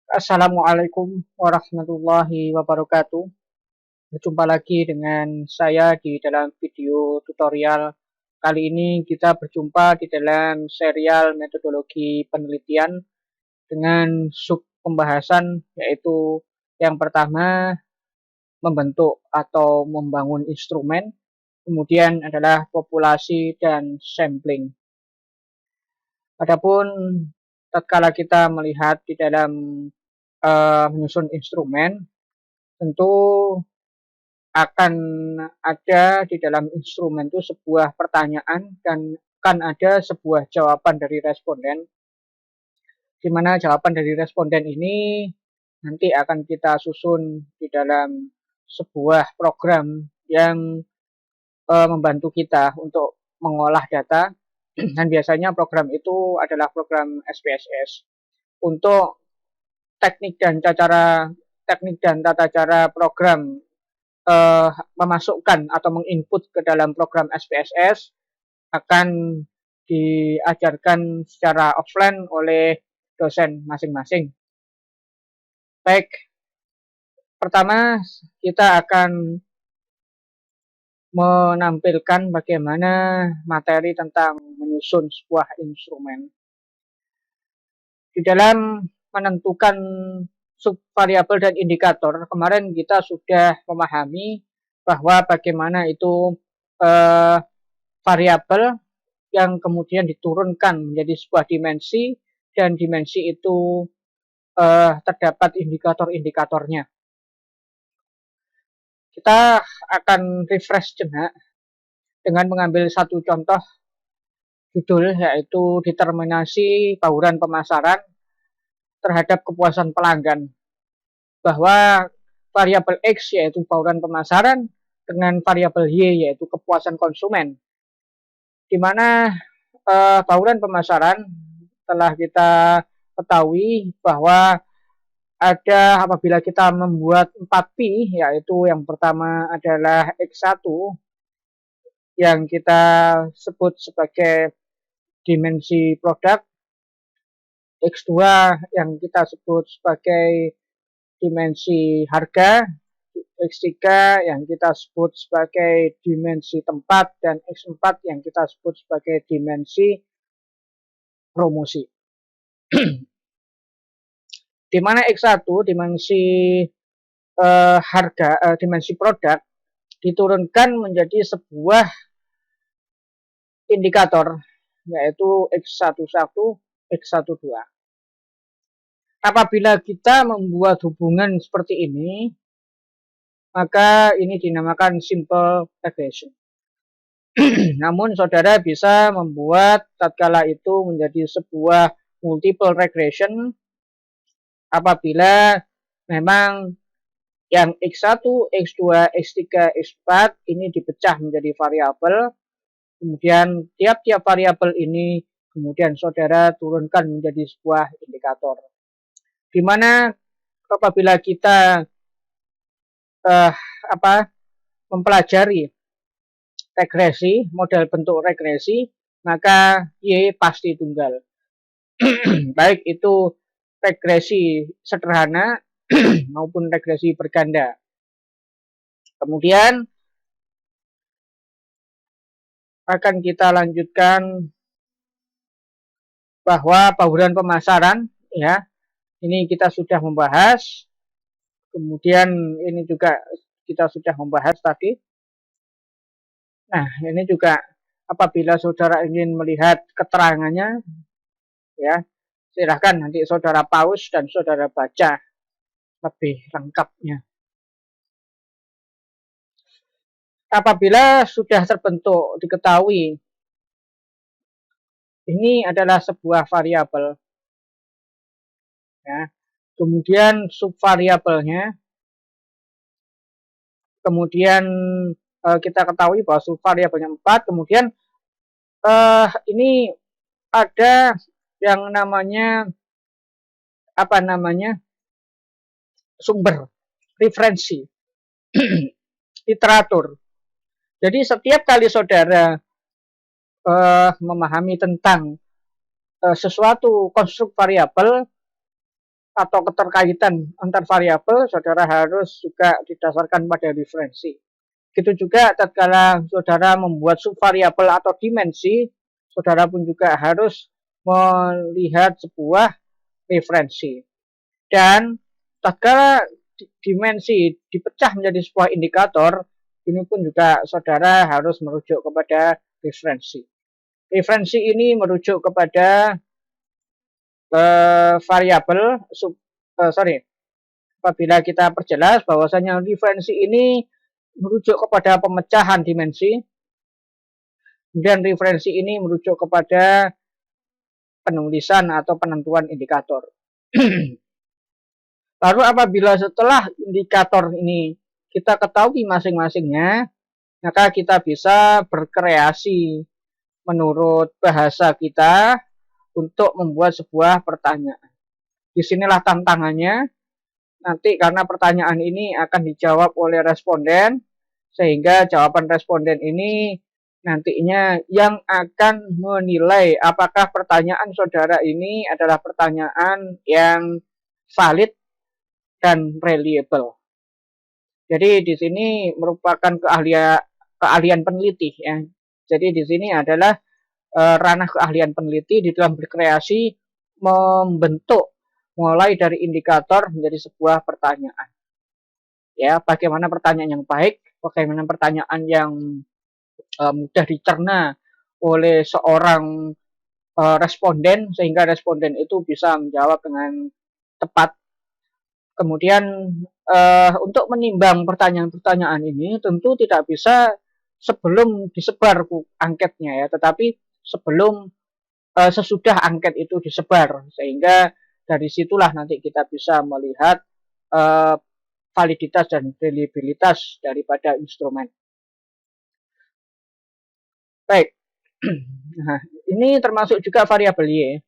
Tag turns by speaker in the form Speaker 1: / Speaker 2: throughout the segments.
Speaker 1: Assalamualaikum warahmatullahi wabarakatuh. Berjumpa lagi dengan saya di dalam video tutorial. Kali ini kita berjumpa di dalam serial metodologi penelitian dengan sub pembahasan, yaitu yang pertama membentuk atau membangun instrumen, kemudian adalah populasi dan sampling. Adapun tatkala kita melihat di dalam menyusun instrumen, tentu akan ada di dalam instrumen itu sebuah pertanyaan dan akan ada sebuah jawaban dari responden, di mana jawaban dari responden ini nanti akan kita susun di dalam sebuah program yang membantu kita untuk mengolah data, dan biasanya program itu adalah program SPSS. Untuk teknik dan tata cara program memasukkan atau menginput ke dalam program SPSS akan diajarkan secara offline oleh dosen masing-masing. Baik, pertama kita akan menampilkan bagaimana materi tentang menyusun sebuah instrumen. Di dalam menentukan subvariabel dan indikator, kemarin kita sudah memahami bahwa bagaimana itu variabel yang kemudian diturunkan menjadi sebuah dimensi, dan dimensi itu terdapat indikator-indikatornya. Kita akan refresh jenak dengan mengambil satu contoh judul, yaitu determinasi bauran pemasaran terhadap kepuasan pelanggan, bahwa variabel X yaitu bauran pemasaran dengan variabel Y yaitu kepuasan konsumen, di mana bauran pemasaran telah kita ketahui bahwa ada apabila kita membuat 4P, yaitu yang pertama adalah X1 yang kita sebut sebagai dimensi produk, X2 yang kita sebut sebagai dimensi harga, X3 yang kita sebut sebagai dimensi tempat, dan X4 yang kita sebut sebagai dimensi promosi. Di mana X1 dimensi dimensi produk diturunkan menjadi sebuah indikator, yaitu X11, X12. Apabila kita membuat hubungan seperti ini, maka ini dinamakan simple regression. Namun saudara bisa membuat tatkala itu menjadi sebuah multiple regression apabila memang yang X1, X2, X3, X4 ini dipecah menjadi variabel, kemudian tiap-tiap variabel ini kemudian saudara turunkan menjadi sebuah indikator. Di mana apabila kita mempelajari regresi, model bentuk regresi, maka Y pasti tunggal. Baik itu regresi sederhana maupun regresi berganda. Kemudian akan kita lanjutkan bahwa bauran pemasaran, ya, ini kita sudah membahas. Kemudian ini juga kita sudah membahas tadi. Nah, ini juga apabila saudara ingin melihat keterangannya, ya, silahkan nanti saudara pause dan saudara baca lebih lengkapnya. Apabila sudah terbentuk, diketahui ini adalah sebuah variabel, ya, kemudian subvariabelnya, kemudian kita ketahui bahwa subvariabelnya 4, kemudian ini ada yang namanya sumber referensi literatur. Jadi setiap kali saudara memahami tentang sesuatu konstruk variabel, atau keterkaitan antar variabel, saudara harus juga didasarkan pada referensi. Begitu juga tatkala saudara membuat subvariabel atau dimensi, saudara pun juga harus melihat sebuah referensi. Dan tatkala dimensi dipecah menjadi sebuah indikator, ini pun juga saudara harus merujuk kepada referensi. Referensi ini merujuk kepada variabel apabila kita perjelas bahwasanya referensi ini merujuk kepada pemecahan dimensi, dan referensi ini merujuk kepada penulisan atau penentuan indikator. Lalu apabila setelah indikator ini kita ketahui masing-masingnya, maka kita bisa berkreasi menurut bahasa kita untuk membuat sebuah pertanyaan. Disinilah tantangannya, nanti karena pertanyaan ini akan dijawab oleh responden, sehingga jawaban responden ini nantinya yang akan menilai apakah pertanyaan saudara ini adalah pertanyaan yang valid dan reliable. Jadi di sini merupakan keahlian peneliti ya. Jadi di sini adalah ranah keahlian peneliti di dalam berkreasi membentuk mulai dari indikator menjadi sebuah pertanyaan. Ya, bagaimana pertanyaan yang baik, bagaimana pertanyaan yang mudah dicerna oleh seorang responden sehingga responden itu bisa menjawab dengan tepat. Kemudian untuk menimbang pertanyaan-pertanyaan ini tentu tidak bisa sebelum disebar angketnya ya, tetapi sebelum sesudah angket itu disebar, sehingga dari situlah nanti kita bisa melihat validitas dan reliabilitas daripada instrumen. Baik, nah, ini termasuk juga variabel Y,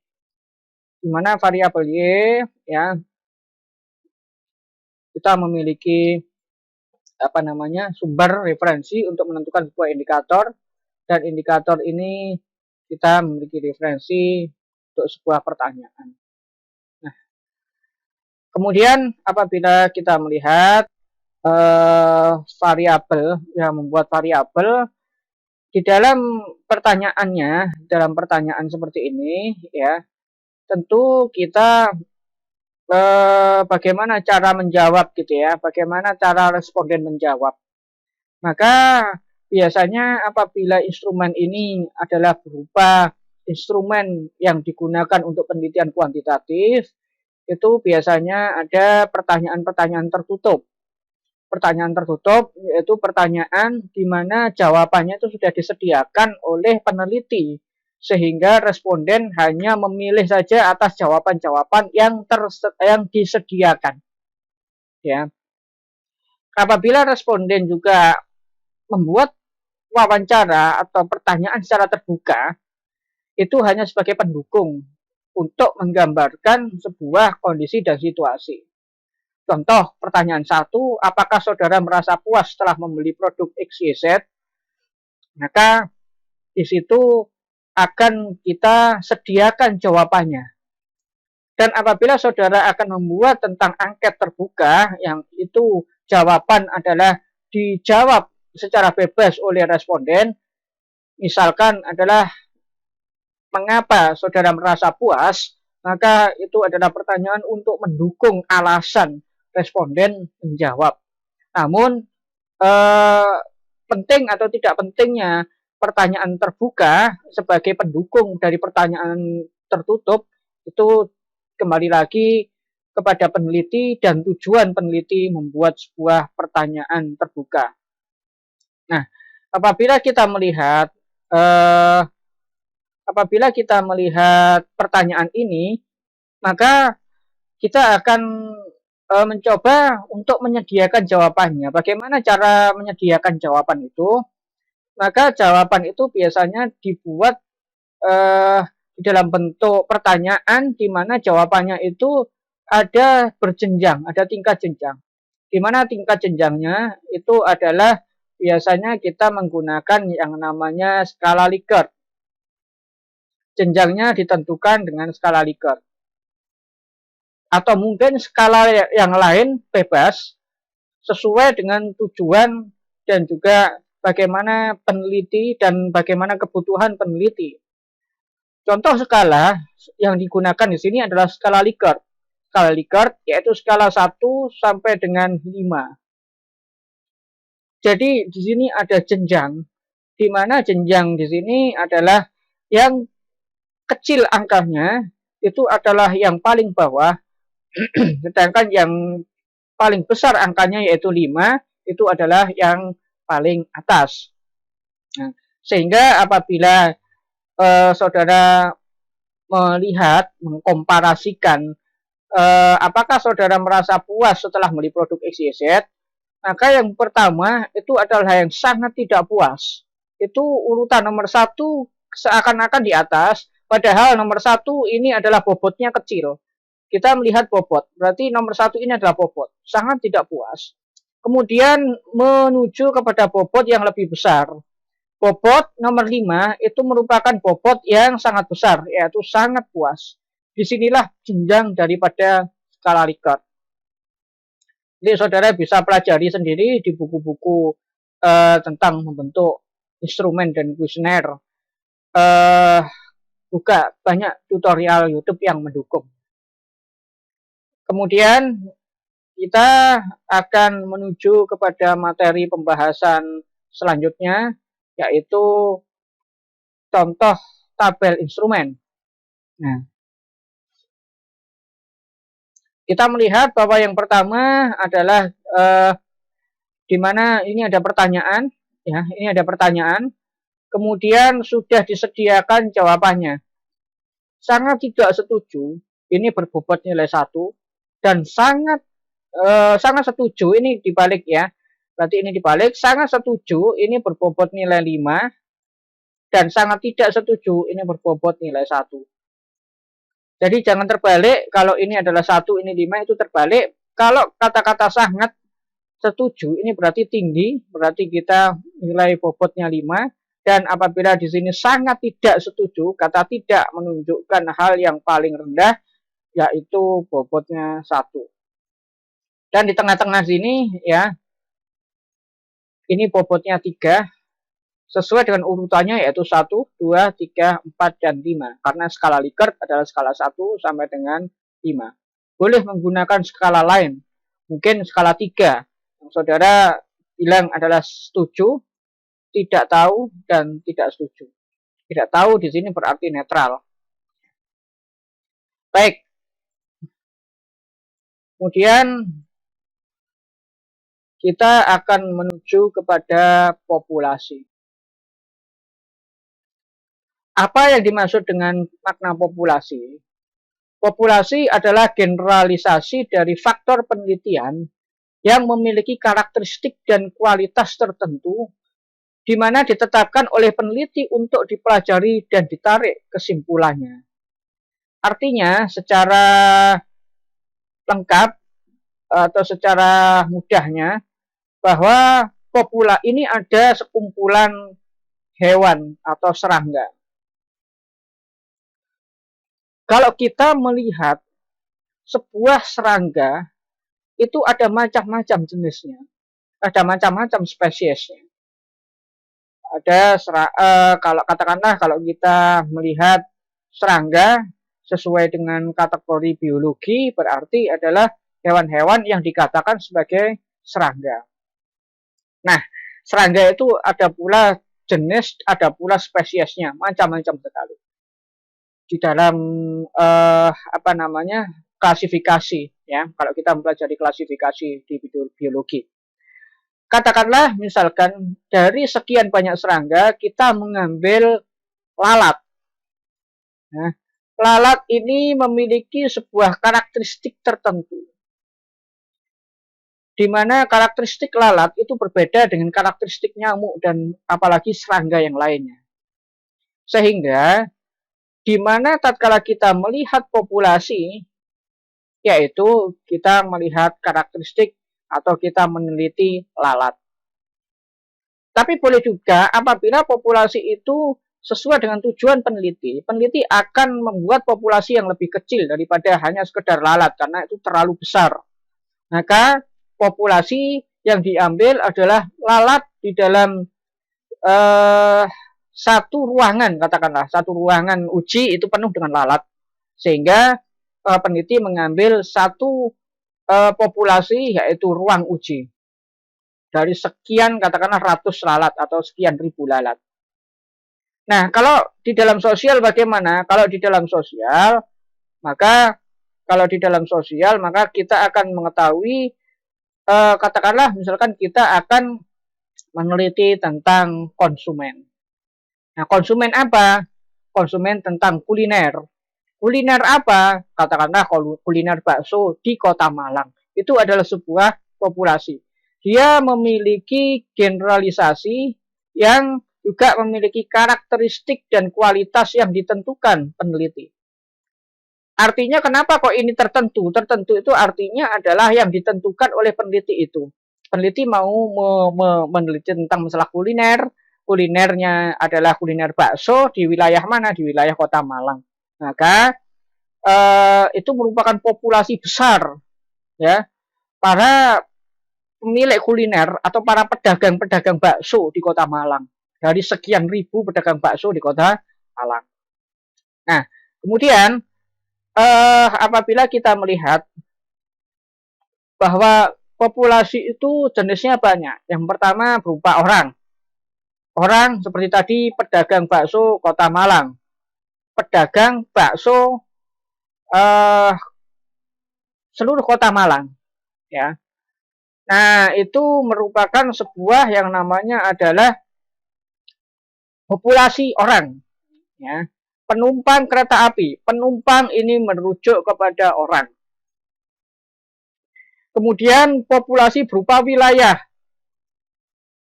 Speaker 1: di mana variabel Y ya kita memiliki sumber referensi untuk menentukan sebuah indikator, dan indikator ini kita memiliki referensi untuk sebuah pertanyaan. Nah, kemudian apabila kita melihat variabel yang membuat variabel di dalam pertanyaannya, dalam pertanyaan seperti ini ya, tentu kita bagaimana cara menjawab gitu ya, bagaimana cara responden menjawab. Maka biasanya apabila instrumen ini adalah berupa instrumen yang digunakan untuk penelitian kuantitatif, itu biasanya ada pertanyaan-pertanyaan tertutup. Pertanyaan tertutup yaitu pertanyaan di mana jawabannya itu sudah disediakan oleh peneliti, sehingga responden hanya memilih saja atas jawaban-jawaban yang disediakan. Ya. Apabila responden juga membuat wawancara atau pertanyaan secara terbuka, itu hanya sebagai pendukung untuk menggambarkan sebuah kondisi dan situasi. Contoh pertanyaan 1, apakah saudara merasa puas setelah membeli produk XYZ? Maka di situ akan kita sediakan jawabannya. Dan apabila saudara akan membuat tentang angket terbuka, yang itu jawaban adalah dijawab secara bebas oleh responden, misalkan adalah mengapa saudara merasa puas, maka itu adalah pertanyaan untuk mendukung alasan responden menjawab. Namun penting atau tidak pentingnya pertanyaan terbuka sebagai pendukung dari pertanyaan tertutup itu kembali lagi kepada peneliti dan tujuan peneliti membuat sebuah pertanyaan terbuka. Nah, apabila kita melihat pertanyaan ini, maka kita akan mencoba untuk menyediakan jawabannya. Bagaimana cara menyediakan jawaban itu? Maka jawaban itu biasanya dibuat di dalam bentuk pertanyaan, di mana jawabannya itu ada berjenjang, ada tingkat jenjang. Di mana tingkat jenjangnya itu adalah biasanya kita menggunakan yang namanya skala Likert. Jenjangnya ditentukan dengan skala Likert. atau mungkin skala yang lain bebas sesuai dengan tujuan dan juga bagaimana peneliti dan bagaimana kebutuhan peneliti. Contoh skala yang digunakan di sini adalah skala Likert. Skala Likert yaitu skala 1 sampai dengan 5. Jadi di sini ada jenjang, di mana jenjang di sini adalah yang kecil angkanya itu adalah yang paling bawah, sedangkan yang paling besar angkanya yaitu 5 itu adalah yang paling atas. Nah, sehingga apabila saudara melihat, mengkomparasikan apakah saudara merasa puas setelah membeli produk XYZ, maka yang pertama itu adalah yang sangat tidak puas. Itu urutan nomor 1 seakan-akan di atas, padahal nomor 1 ini adalah bobotnya kecil. Kita melihat bobot, berarti nomor 1 ini adalah bobot, sangat tidak puas. Kemudian menuju kepada bobot yang lebih besar. Bobot nomor 5 itu merupakan bobot yang sangat besar, yaitu sangat puas. Disinilah jenjang daripada skala Likert. Jadi saudara bisa pelajari sendiri di buku-buku tentang membentuk instrumen dan kuesioner. Juga banyak tutorial YouTube yang mendukung. Kemudian kita akan menuju kepada materi pembahasan selanjutnya, yaitu contoh tabel instrumen. Nah, kita melihat bahwa yang pertama adalah di mana ini ada pertanyaan, ya, ini ada pertanyaan, kemudian sudah disediakan jawabannya. Sangat tidak setuju, ini berbobot nilai 1, dan sangat setuju, ini dibalik ya. Berarti ini dibalik, sangat setuju ini berbobot nilai 5, dan sangat tidak setuju ini berbobot nilai 1. Jadi jangan terbalik, kalau ini adalah 1, ini 5, itu terbalik. Kalau kata-kata sangat setuju, ini berarti tinggi, berarti kita nilai bobotnya 5. Dan apabila di sini sangat tidak setuju, kata tidak menunjukkan hal yang paling rendah, yaitu bobotnya 1. Dan di tengah-tengah sini, ya, ini bobotnya 3, sesuai dengan urutannya yaitu 1, 2, 3, 4, dan 5. Karena skala Likert adalah skala 1 sampai dengan 5. Boleh menggunakan skala lain, mungkin skala 3, yang saudara bilang adalah setuju, tidak tahu, dan tidak setuju. Tidak tahu di sini berarti netral. Baik. Kemudian kita akan menuju kepada populasi. Apa yang dimaksud dengan makna populasi? Populasi adalah generalisasi dari faktor penelitian yang memiliki karakteristik dan kualitas tertentu di mana ditetapkan oleh peneliti untuk dipelajari dan ditarik kesimpulannya. Artinya, secara lengkap atau secara mudahnya, bahwa ini ada sekumpulan hewan atau serangga. Kalau kita melihat sebuah serangga, itu ada macam-macam jenisnya, ada macam-macam spesiesnya. Ada kalau katakanlah kalau kita melihat serangga sesuai dengan kategori biologi, berarti adalah hewan-hewan yang dikatakan sebagai serangga. Nah, serangga itu ada pula jenis, ada pula spesiesnya, macam-macam sekali. Di dalam klasifikasi, ya, kalau kita mempelajari klasifikasi di biologi. Katakanlah misalkan dari sekian banyak serangga kita mengambil lalat. Nah, lalat ini memiliki sebuah karakteristik tertentu, di mana karakteristik lalat itu berbeda dengan karakteristik nyamuk dan apalagi serangga yang lainnya. Sehingga di mana tatkala kita melihat populasi, yaitu kita melihat karakteristik atau kita meneliti lalat. Tapi boleh juga apabila populasi itu sesuai dengan tujuan peneliti, peneliti akan membuat populasi yang lebih kecil daripada hanya sekedar lalat karena itu terlalu besar. Maka populasi yang diambil adalah lalat di dalam satu ruangan, katakanlah satu ruangan uji itu penuh dengan lalat, sehingga peneliti mengambil satu populasi yaitu ruang uji dari sekian katakanlah ratus lalat atau sekian ribu lalat. Nah, kalau di dalam sosial bagaimana? Kalau di dalam sosial, maka kita akan mengetahui katakanlah misalkan kita akan meneliti tentang konsumen. Nah, konsumen apa? Konsumen tentang kuliner. Kuliner apa? Katakanlah kuliner bakso di Kota Malang. Itu adalah sebuah populasi. Dia memiliki generalisasi yang juga memiliki karakteristik dan kualitas yang ditentukan peneliti. Artinya kenapa kok ini tertentu? Tertentu itu artinya adalah yang ditentukan oleh peneliti itu. Peneliti mau meneliti tentang masalah kuliner, kulinernya adalah kuliner bakso di wilayah mana? Di wilayah Kota Malang. Maka itu merupakan populasi besar, ya, para pemilik kuliner atau para pedagang-pedagang bakso di Kota Malang. Dari sekian ribu pedagang bakso di Kota Malang. Nah, kemudian apabila kita melihat bahwa populasi itu jenisnya banyak. Yang pertama berupa orang. Orang seperti tadi pedagang bakso Kota Malang. Pedagang bakso seluruh Kota Malang, ya. Nah, itu merupakan sebuah yang namanya adalah populasi orang, ya. Penumpang kereta api, penumpang ini merujuk kepada orang. Kemudian populasi berupa wilayah.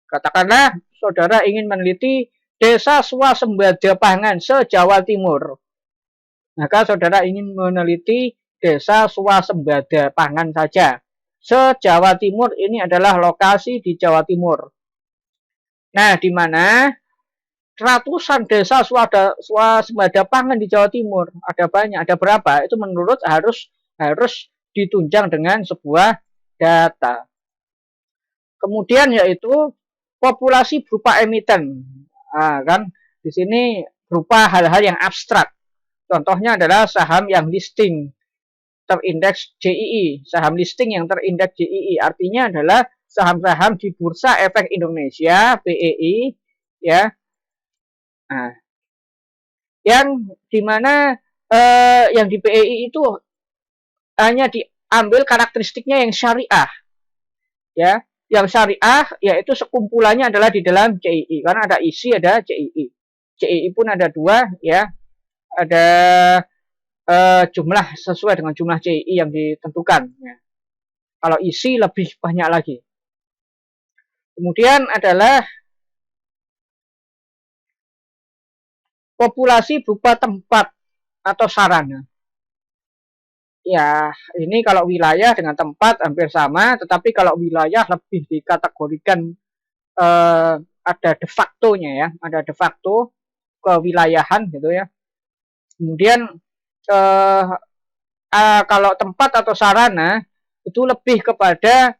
Speaker 1: Katakanlah saudara ingin meneliti desa swasembada pangan se-Jawa Timur. Maka saudara ingin meneliti desa swasembada pangan saja. Se-Jawa Timur ini adalah lokasi di Jawa Timur. Nah, di mana ratusan desa swasembada pangan di Jawa Timur. Ada banyak, ada berapa? Itu menurut harus ditunjang dengan sebuah data. Kemudian yaitu populasi berupa emiten. Nah, kan di sini berupa hal-hal yang abstrak. Contohnya adalah saham yang listing terindeks JII, saham listing yang terindeks JII artinya adalah saham-saham di Bursa Efek Indonesia (BEI), ya. Nah, yang dimana yang di BEI itu hanya diambil karakteristiknya yang syariah, ya. Yang syariah yaitu sekumpulannya adalah di dalam JII karena ada isi ada JII. JII pun ada dua, ya. Ada jumlah sesuai dengan jumlah JII yang ditentukan, ya. Kalau isi lebih banyak lagi. Kemudian adalah populasi berupa tempat atau sarana. Ya, ini kalau wilayah dengan tempat hampir sama, tetapi kalau wilayah lebih dikategorikan ada de facto-nya, ya, ada de facto kewilayahan gitu, ya. Kemudian kalau tempat atau sarana itu lebih kepada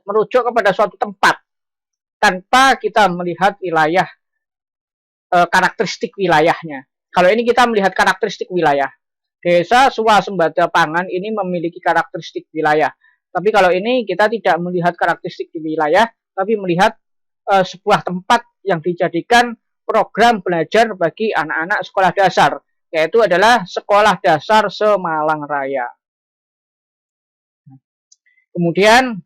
Speaker 1: merujuk kepada suatu tempat tanpa kita melihat wilayah karakteristik wilayahnya. Kalau ini kita melihat karakteristik wilayah. Desa swasembada pangan ini memiliki karakteristik wilayah. Tapi kalau ini kita tidak melihat karakteristik di wilayah, tapi melihat sebuah tempat yang dijadikan program belajar bagi anak-anak sekolah dasar, yaitu adalah Sekolah Dasar Semalang Raya. Kemudian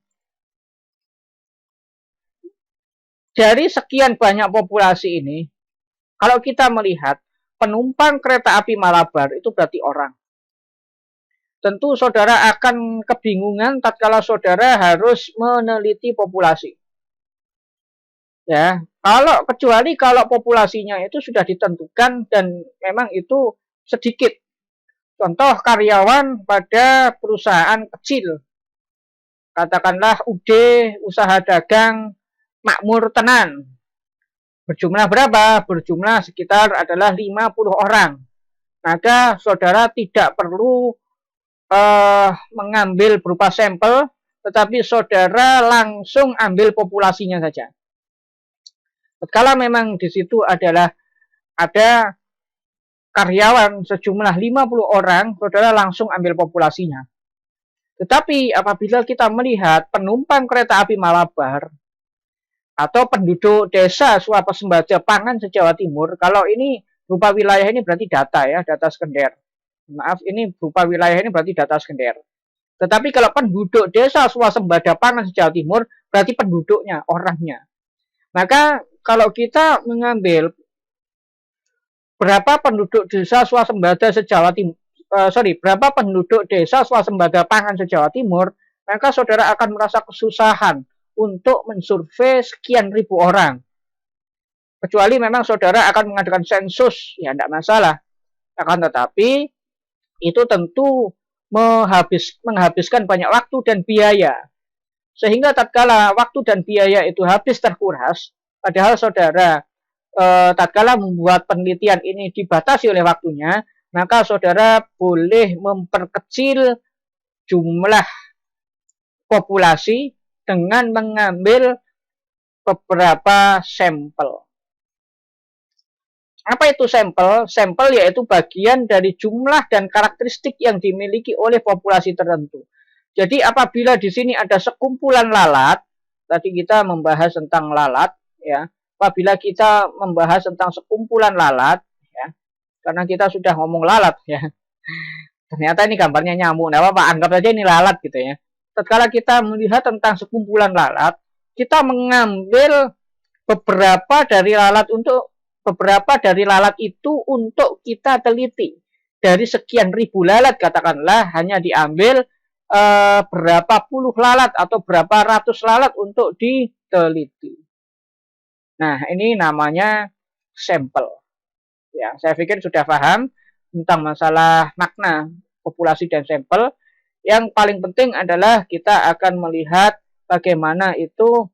Speaker 1: dari sekian banyak populasi ini, kalau kita melihat penumpang kereta api Malabar itu berarti orang. Tentu saudara akan kebingungan tatkala saudara harus meneliti populasi. Ya, kecuali kalau populasinya itu sudah ditentukan dan memang itu sedikit. Contoh karyawan pada perusahaan kecil. Katakanlah UD, usaha dagang makmur tenan. Berjumlah berapa? Berjumlah sekitar adalah 50 orang. Maka saudara tidak perlu mengambil berupa sampel, tetapi saudara langsung ambil populasinya saja. Kalau memang di situ adalah ada karyawan sejumlah 50 orang, saudara langsung ambil populasinya. Tetapi apabila kita melihat penumpang kereta api Malabar atau penduduk desa Swasembada Pangan se-Jawa Timur, kalau ini berupa wilayah ini berarti data ya, data sekunder. Maaf, ini berupa wilayah ini berarti data sekunder. Tetapi kalau penduduk desa Swasembada Pangan se-Jawa Timur, berarti penduduknya, orangnya. Maka kalau kita mengambil berapa penduduk desa swasembada se-Jawa Timur, berapa penduduk desa swasembada pangan se-Jawa Timur, maka saudara akan merasa kesusahan untuk mensurvei sekian ribu orang. Kecuali memang saudara akan mengadakan sensus, ya tidak masalah. Akan tetapi itu tentu menghabiskan banyak waktu dan biaya. Sehingga tatkala waktu dan biaya itu habis terkuras, padahal saudara tatkala membuat penelitian ini dibatasi oleh waktunya, maka saudara boleh memperkecil jumlah populasi dengan mengambil beberapa sampel. Apa itu sampel? Sampel yaitu bagian dari jumlah dan karakteristik yang dimiliki oleh populasi tertentu. Jadi apabila di sini ada sekumpulan lalat, tadi kita membahas tentang lalat, ya. Apabila kita membahas tentang sekumpulan lalat, ya, karena kita sudah ngomong lalat, ya. Ternyata ini gambarnya nyamuk, nggak apa-apa, anggap saja ini lalat gitu ya. Tatkala kita melihat tentang sekumpulan lalat, kita mengambil beberapa dari lalat itu untuk kita teliti. Dari sekian ribu lalat katakanlah hanya diambil berapa puluh lalat atau berapa ratus lalat untuk diteliti. Nah, ini namanya sampel. Ya, saya pikir sudah paham tentang masalah makna populasi dan sampel. Yang paling penting adalah kita akan melihat bagaimana itu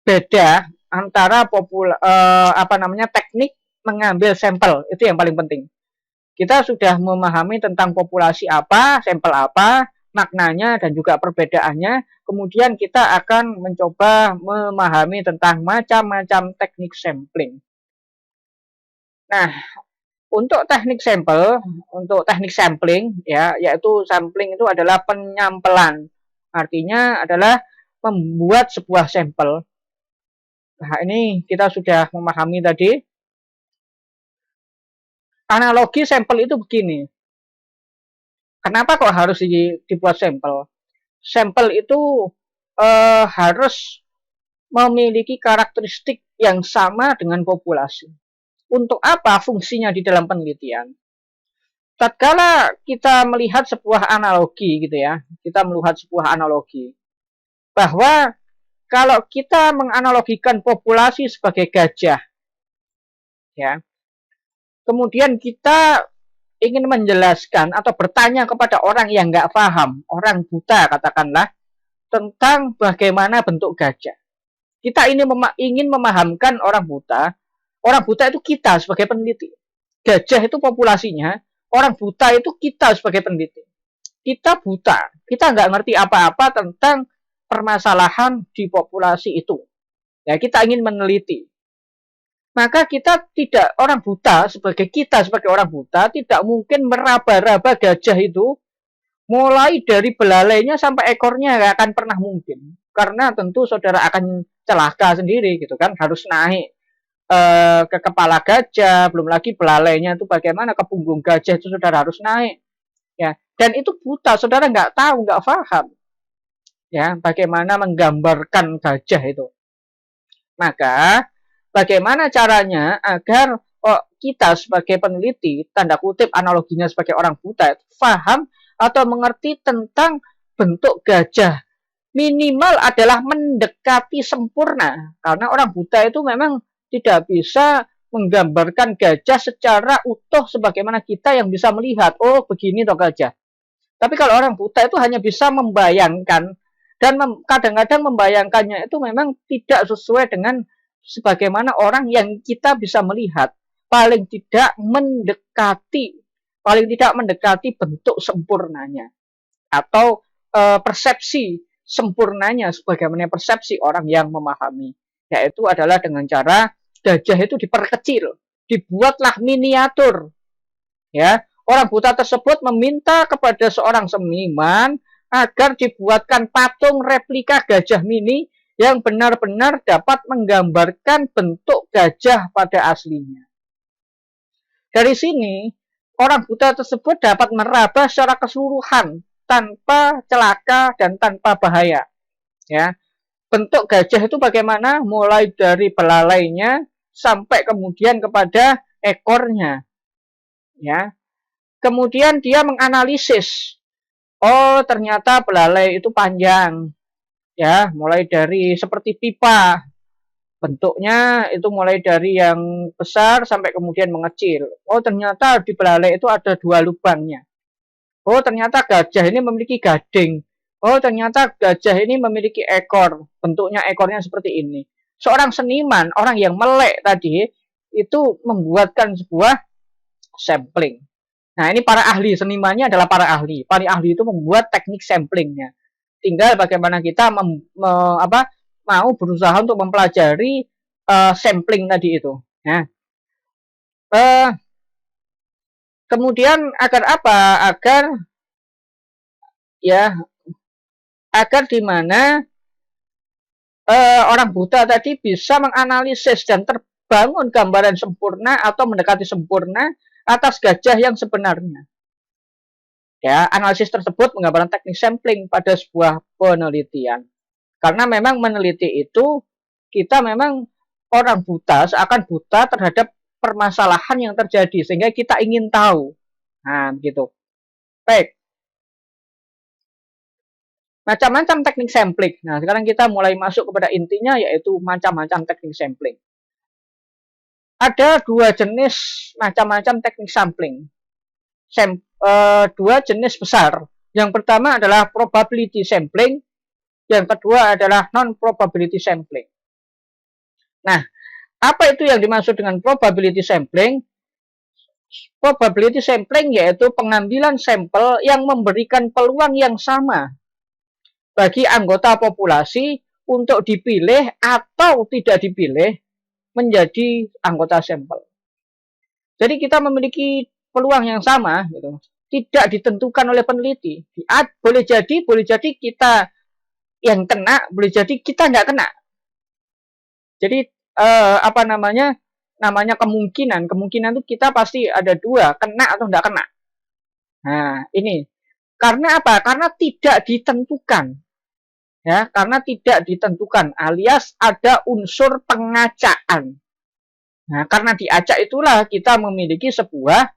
Speaker 1: beda antara teknik mengambil sampel. Itu yang paling penting. Kita sudah memahami tentang populasi apa, sampel apa, maknanya dan juga perbedaannya. Kemudian kita akan mencoba memahami tentang macam-macam teknik sampling. Nah, untuk teknik sampling ya, yaitu sampling itu adalah penyampelan. Artinya adalah membuat sebuah sampel. Nah, ini kita sudah memahami tadi. Analogi sampel itu begini. Kenapa kok harus dibuat sampel? Sampel itu harus memiliki karakteristik yang sama dengan populasi. Untuk apa fungsinya di dalam penelitian? Tatkala kita melihat sebuah analogi gitu ya, kita melihat sebuah analogi bahwa kalau kita menganalogikan populasi sebagai gajah, ya, kemudian kita ingin menjelaskan atau bertanya kepada orang yang nggak paham, orang buta katakanlah, tentang bagaimana bentuk gajah. Kita ini ingin memahamkan orang buta itu kita sebagai peneliti. Gajah itu populasinya, orang buta itu kita sebagai peneliti. Kita buta, kita nggak ngerti apa-apa tentang permasalahan di populasi itu. Ya, kita ingin meneliti. Maka orang buta sebagai orang buta tidak mungkin meraba-raba gajah itu mulai dari belalainya sampai ekornya nggak akan pernah mungkin. Karena tentu saudara akan celaka sendiri gitu kan, harus naik ke kepala gajah, belum lagi belalainya itu bagaimana, ke punggung gajah itu saudara harus naik. Ya, dan itu buta, saudara nggak tahu, nggak paham. Ya, bagaimana menggambarkan gajah itu. Maka bagaimana caranya agar kita sebagai peneliti, tanda kutip analoginya sebagai orang buta, paham atau mengerti tentang bentuk gajah. Minimal adalah mendekati sempurna. Karena orang buta itu memang tidak bisa menggambarkan gajah secara utuh sebagaimana kita yang bisa melihat, oh begini toh gajah. Tapi kalau orang buta itu hanya bisa membayangkan dan kadang-kadang membayangkannya itu memang tidak sesuai dengan sebagaimana orang yang kita bisa melihat, paling tidak mendekati bentuk sempurnanya atau persepsi sempurnanya sebagaimana persepsi orang yang memahami, yaitu adalah dengan cara gajah itu diperkecil, dibuatlah miniatur. Ya, orang buta tersebut meminta kepada seorang seniman agar dibuatkan patung replika gajah mini yang benar-benar dapat menggambarkan bentuk gajah pada aslinya. Dari sini, orang buta tersebut dapat meraba secara keseluruhan tanpa celaka dan tanpa bahaya. Ya, bentuk gajah itu bagaimana? Mulai dari belalainya sampai kemudian kepada ekornya. Ya, kemudian dia menganalisis. Oh, ternyata belalai itu panjang. Ya, mulai dari seperti pipa. Bentuknya itu mulai dari yang besar sampai kemudian mengecil. Oh, ternyata di belalai itu ada 2 lubangnya. Oh, ternyata gajah ini memiliki gading. Oh, ternyata gajah ini memiliki ekor. Bentuknya ekornya seperti ini. Seorang seniman, orang yang melek tadi, itu membuatkan sebuah sampling. Nah, ini para ahli, senimannya adalah para ahli. Para ahli itu membuat teknik samplingnya. Tinggal bagaimana kita mau berusaha untuk mempelajari sampling tadi itu. Nah, kemudian agar apa? Agar di mana orang buta tadi bisa menganalisis dan terbangun gambaran sempurna atau mendekati sempurna atas gajah yang sebenarnya. Ya, analisis tersebut menggambarkan teknik sampling pada sebuah penelitian. Karena memang meneliti itu kita memang orang buta seakan buta terhadap permasalahan yang terjadi sehingga kita ingin tahu. Nah, begitu. Baik. Macam-macam teknik sampling. Nah, sekarang kita mulai masuk kepada intinya yaitu macam-macam teknik sampling. Ada 2 jenis macam-macam teknik sampling. 2 jenis besar. Yang pertama adalah probability sampling, yang kedua adalah non-probability sampling. Nah, apa itu yang dimaksud dengan probability sampling? Probability sampling yaitu pengambilan sampel yang memberikan peluang yang sama bagi anggota populasi untuk dipilih atau tidak dipilih menjadi anggota sampel. Jadi kita memiliki peluang yang sama, gitu. Tidak ditentukan oleh peneliti. Boleh jadi kita yang kena, boleh jadi kita nggak kena. Jadi namanya kemungkinan itu kita pasti ada 2, kena atau nggak kena. Nah, ini karena apa? Karena tidak ditentukan. Ya, karena tidak ditentukan alias ada unsur pengacaan. Nah, karena diacak itulah kita memiliki sebuah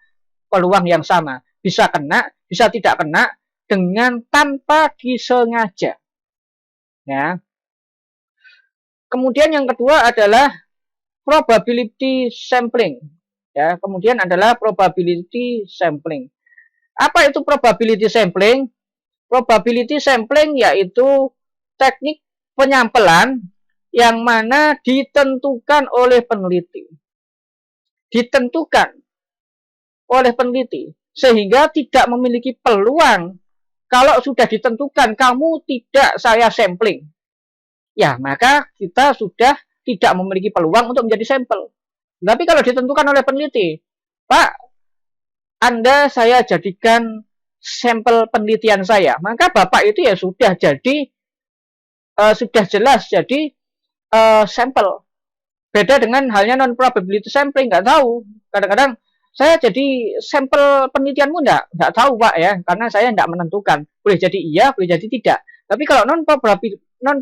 Speaker 1: peluang yang sama. Bisa kena, bisa tidak kena dengan tanpa disengaja. Ya. Kemudian yang kedua adalah probability sampling. Ya, kemudian adalah probability sampling. Apa itu probability sampling? Probability sampling yaitu teknik penyampelan yang mana ditentukan oleh peneliti. Ditentukan oleh peneliti sehingga tidak memiliki peluang kalau sudah ditentukan kamu tidak saya sampling. Ya, maka kita sudah tidak memiliki peluang untuk menjadi sampel. Tapi kalau ditentukan oleh peneliti, Pak, Anda saya jadikan sampel penelitian saya, maka Bapak itu ya sudah jadi sudah jelas jadi sampel. Beda dengan halnya non probability sampling, nggak tahu. Kadang-kadang saya jadi sampel penelitianmu nggak tahu Pak ya, karena saya nggak menentukan. Boleh jadi iya, boleh jadi tidak. Tapi kalau non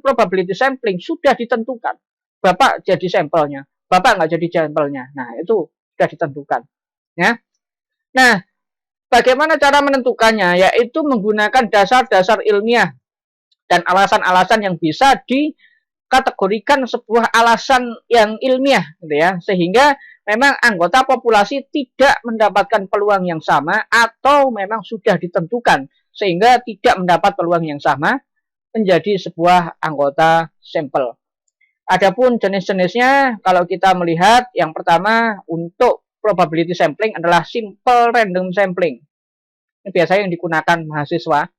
Speaker 1: probability sampling sudah ditentukan, Bapak jadi sampelnya, Bapak nggak jadi sampelnya. Nah itu sudah ditentukan. Ya. Nah, bagaimana cara menentukannya? Yaitu menggunakan dasar-dasar ilmiah dan alasan-alasan yang bisa dikategorikan sebuah alasan yang ilmiah, gitu ya, sehingga memang anggota populasi tidak mendapatkan peluang yang sama atau memang sudah ditentukan sehingga tidak mendapat peluang yang sama, menjadi sebuah anggota sampel. Adapun jenis-jenisnya, kalau kita melihat yang pertama untuk probability sampling adalah simple random sampling. Ini biasanya yang digunakan mahasiswa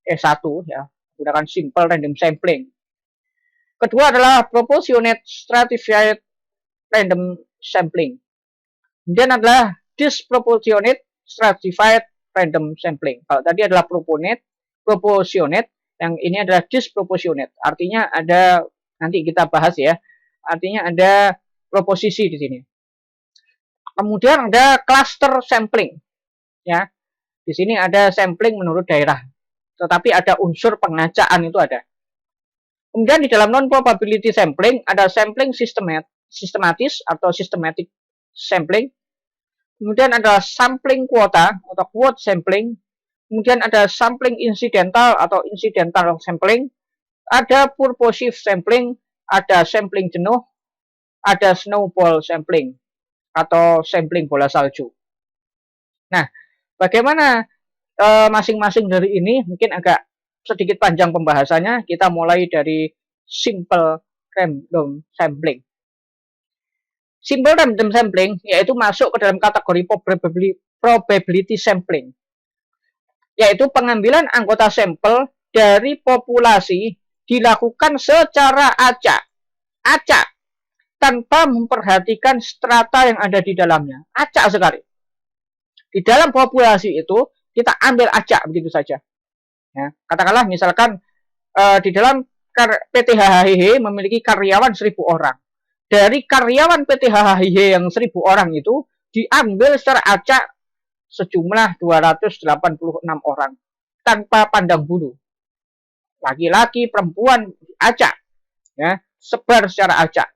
Speaker 1: S1 ya, menggunakan simple random sampling. Kedua adalah proportionate stratified random sampling. Kemudian adalah disproportionate stratified random sampling. Kalau tadi adalah proportionate, yang ini adalah disproportionate. Artinya ada, nanti kita bahas ya, artinya ada proposisi di sini. Kemudian ada cluster sampling, ya. Di sini ada sampling menurut daerah, tetapi ada unsur pengacaan itu ada. Kemudian di dalam non-probability sampling ada sampling sistematis atau systematic sampling. Kemudian ada sampling kuota atau quote sampling. Kemudian ada sampling incidental atau incidental sampling. Ada purposive sampling, ada sampling jenuh, ada snowball sampling atau sampling bola salju. Nah, bagaimana masing-masing dari ini mungkin agak sedikit panjang pembahasannya. Kita mulai dari simple random sampling. Simple random sampling yaitu masuk ke dalam kategori probability sampling, yaitu pengambilan anggota sampel dari populasi dilakukan secara acak tanpa memperhatikan strata yang ada di dalamnya. Acak sekali. Di dalam populasi itu kita ambil acak begitu saja. Ya, katakanlah misalkan di dalam PT HHIH memiliki karyawan 1.000 orang. Dari karyawan PT HHIH yang 1.000 orang itu diambil secara acak sejumlah 286 orang tanpa pandang bulu. Laki-laki, perempuan acak, ya, sebar secara acak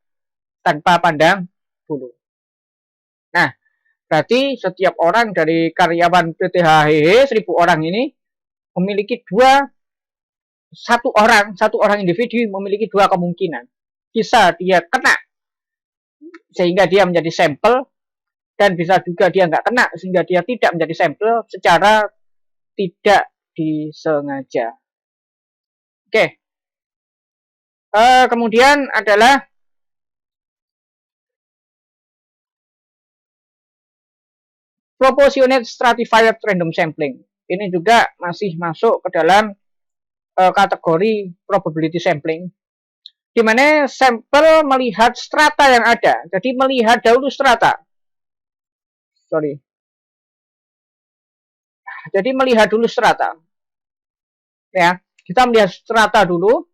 Speaker 1: tanpa pandang bulu. Nah, berarti setiap orang dari karyawan PT HHIH 1.000 orang ini memiliki satu orang individu memiliki dua kemungkinan. Bisa dia kena sehingga dia menjadi sampel, dan bisa juga dia nggak kena sehingga dia tidak menjadi sampel secara tidak disengaja. Oke. Kemudian adalah proportionate stratified random sampling. Ini juga masih masuk ke dalam kategori probability sampling, di mana sampel melihat strata yang ada. Jadi melihat dahulu strata. Jadi melihat dulu strata. Ya, kita melihat strata dulu.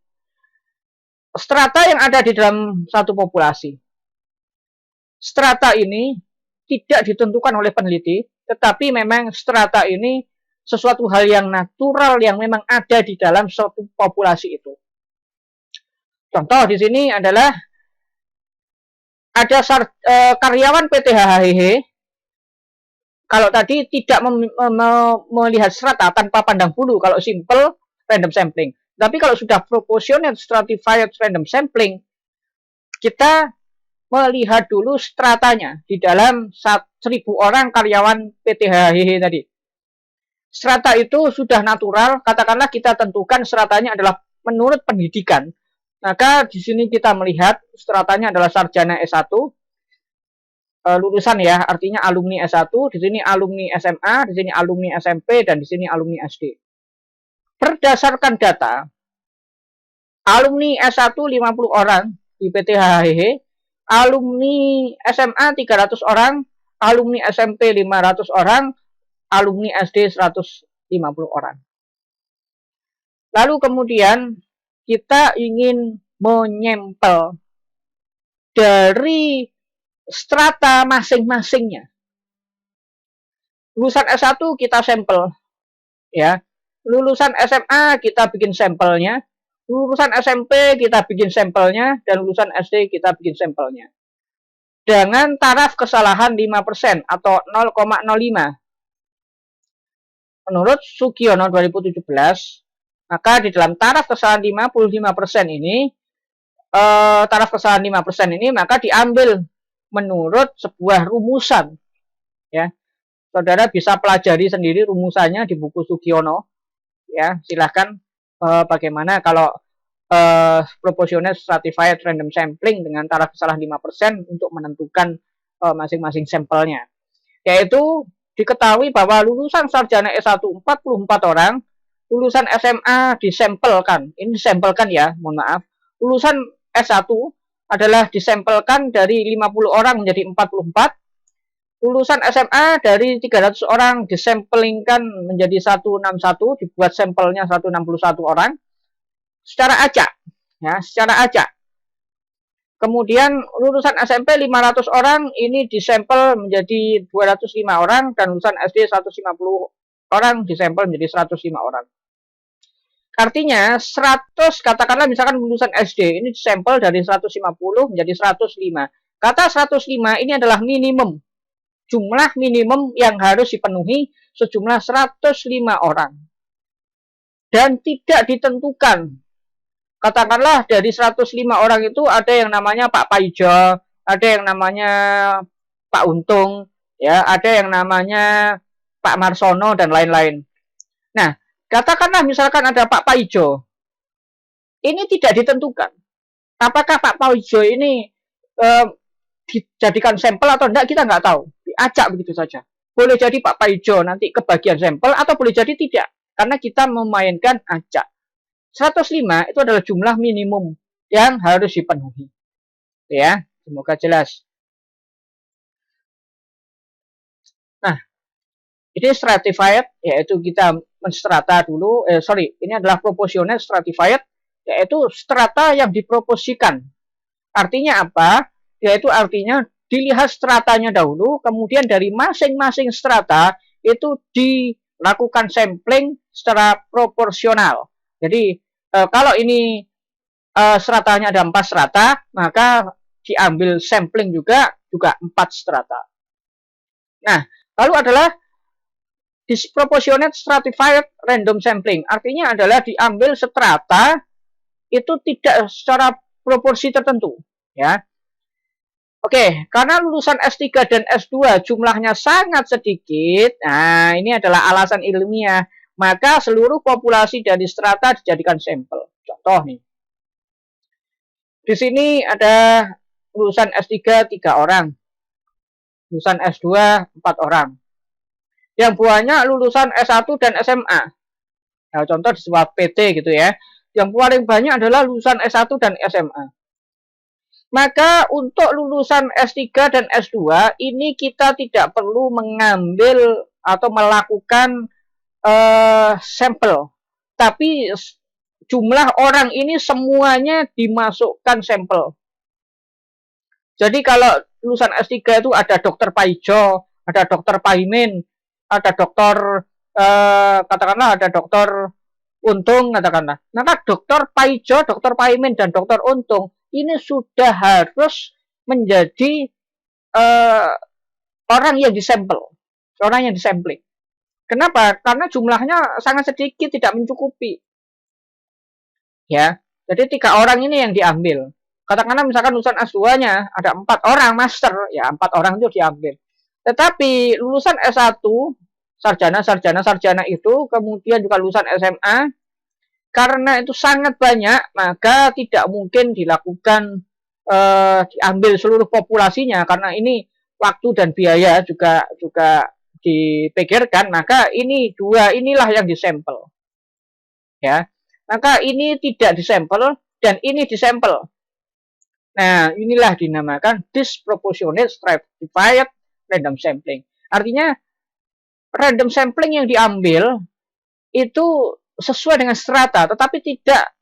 Speaker 1: Strata yang ada di dalam satu populasi. Strata ini tidak ditentukan oleh peneliti, tetapi memang strata ini sesuatu hal yang natural yang memang ada di dalam suatu populasi itu. Contoh di sini adalah ada karyawan PT HHIH. Kalau tadi tidak melihat strata tanpa pandang bulu, kalau simple random sampling. Tapi kalau sudah proportionate stratified random sampling, kita melihat dulu stratanya di dalam 1.000 orang karyawan PT HHIH tadi. Strata itu sudah natural, katakanlah kita tentukan stratanya adalah menurut pendidikan. Maka di sini kita melihat stratanya adalah sarjana S1, lulusan ya, artinya alumni S1, di sini alumni SMA, di sini alumni SMP, dan di sini alumni SD. Berdasarkan data, alumni S1 50 orang di PT HHIH, alumni SMA 300 orang, alumni SMP 500 orang, alumni SD 150 orang. Lalu kemudian kita ingin menyempel dari strata masing-masingnya. Lulusan S1 kita sampel, ya. Lulusan SMA kita bikin sampelnya, lulusan SMP kita bikin sampelnya, dan lulusan SD kita bikin sampelnya. Dengan taraf kesalahan 5% atau 0,05. Menurut Sugiono 2017, maka di dalam taraf kesalahan 55% ini, taraf kesalahan 5% ini maka diambil menurut sebuah rumusan, ya. Saudara bisa pelajari sendiri rumusannya di buku Sugiono, ya. Silahkan bagaimana kalau proportional stratified random sampling dengan taraf kesalahan 5% untuk menentukan masing-masing sampelnya. Yaitu diketahui bahwa lulusan sarjana S1 44 orang, lulusan SMA disampelkan, ini disampelkan ya, mohon maaf, lulusan S1 adalah disampelkan dari 50 orang menjadi 44, lulusan SMA dari 300 orang disampelingkan menjadi 161, dibuat sampelnya 161 orang, secara acak, ya, secara acak. Kemudian lulusan SMP 500 orang ini disampel menjadi 205 orang dan lulusan SD 150 orang disampel menjadi 105 orang. Artinya 100, katakanlah misalkan lulusan SD ini disampel dari 150 menjadi 105. Kata 105 ini adalah minimum. Jumlah minimum yang harus dipenuhi sejumlah 105 orang. Dan tidak ditentukan. Katakanlah dari 105 orang itu ada yang namanya Pak Paijo, ada yang namanya Pak Untung, ya, ada yang namanya Pak Marsono dan lain-lain. Nah, katakanlah misalkan ada Pak Paijo, ini tidak ditentukan. Apakah Pak Paijo ini dijadikan sampel atau tidak, kita nggak tahu. Diacak begitu saja. Boleh jadi Pak Paijo nanti kebagian sampel atau boleh jadi tidak, karena kita memainkan acak. 105 itu adalah jumlah minimum yang harus dipenuhi. Ya, semoga jelas. Nah, ini stratified, yaitu kita menstrata dulu. Ini adalah proportional stratified, yaitu strata yang diproporsikan. Artinya apa? Yaitu artinya dilihat stratanya dahulu, kemudian dari masing-masing strata itu dilakukan sampling secara proporsional. Jadi kalau ini stratanya ada 4 strata, maka diambil sampling juga 4 strata. Nah, lalu adalah disproportionate stratified random sampling. Artinya adalah diambil strata itu tidak secara proporsi tertentu, ya. Oke, karena lulusan S3 dan S2 jumlahnya sangat sedikit, nah ini adalah alasan ilmiah, maka seluruh populasi dari strata dijadikan sampel. Contoh nih. Di sini ada lulusan S3 3 orang. Lulusan S2 4 orang. Yang banyak lulusan S1 dan SMA. Nah, contoh di sebuah PT gitu ya. Yang paling banyak adalah lulusan S1 dan SMA. Maka untuk lulusan S3 dan S2 ini kita tidak perlu mengambil atau melakukan sampel. Tapi jumlah orang ini semuanya dimasukkan sampel. Jadi kalau lulusan S3 itu ada dokter Paijo, ada dokter Paimin, ada dokter katakanlah ada dokter Untung katakanlah. Maka dokter Paijo, dokter Paimin dan dokter Untung ini sudah harus menjadi orang yang disampel, orang yang disampling. Kenapa? Karena jumlahnya sangat sedikit, tidak mencukupi. Ya, jadi 3 orang ini yang diambil. Katakanlah misalkan lulusan S2-nya ada 4 orang master, ya 4 orang itu diambil. Tetapi lulusan S1, sarjana itu, kemudian juga lulusan SMA, karena itu sangat banyak, maka tidak mungkin dilakukan diambil seluruh populasinya, karena ini waktu dan biaya juga dipikirkan, maka ini 2 inilah yang disampel. Ya. Maka ini tidak disampel dan ini disampel. Nah, inilah dinamakan disproportionate stratified random sampling. Artinya random sampling yang diambil itu sesuai dengan strata, tetapi tidak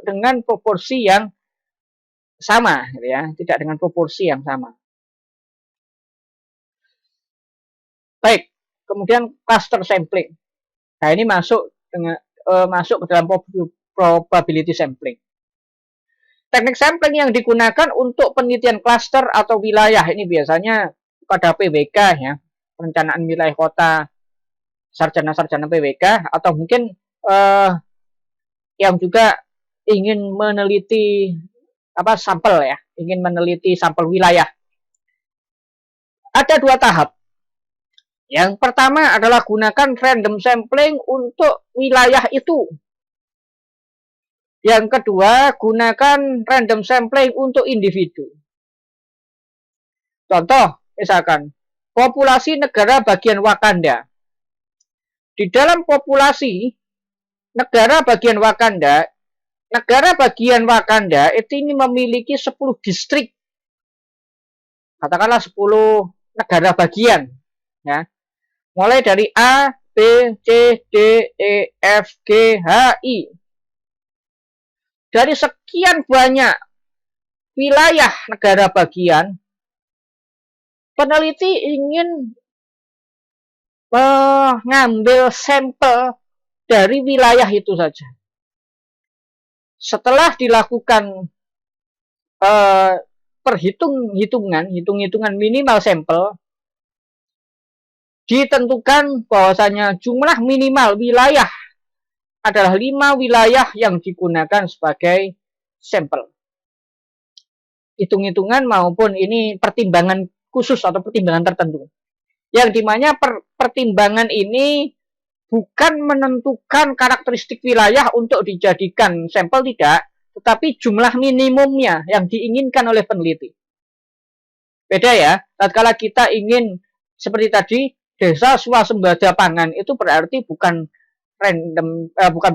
Speaker 1: dengan proporsi yang sama, gitu ya, tidak dengan proporsi yang sama. Baik, kemudian cluster sampling. Nah, ini masuk ke dalam probability sampling. Teknik sampling yang digunakan untuk penelitian klaster atau wilayah ini biasanya pada PWK ya, perencanaan wilayah kota, sarjana-sarjana PWK, atau mungkin yang juga ingin meneliti sampel ya, ingin meneliti sampel wilayah. Ada 2 tahap. Yang pertama adalah gunakan random sampling untuk wilayah itu. Yang kedua, gunakan random sampling untuk individu. Contoh, misalkan, populasi negara bagian Wakanda. Di dalam populasi negara bagian Wakanda itu ini memiliki 10 distrik. Katakanlah 10 negara bagian. Ya. Mulai dari A, B, C, D, E, F, G, H, I. Dari sekian banyak wilayah negara bagian, peneliti ingin mengambil sampel dari wilayah itu saja. Setelah dilakukan hitung-hitungan minimal sampel, ditentukan bahwasanya jumlah minimal wilayah adalah 5 wilayah yang digunakan sebagai sampel. Hitung-hitungan maupun ini pertimbangan khusus atau pertimbangan tertentu. Yang dimana pertimbangan ini bukan menentukan karakteristik wilayah untuk dijadikan sampel, tidak, tetapi jumlah minimumnya yang diinginkan oleh peneliti. Beda ya, tatkala kita ingin seperti tadi, desa swasembada pangan, itu berarti bukan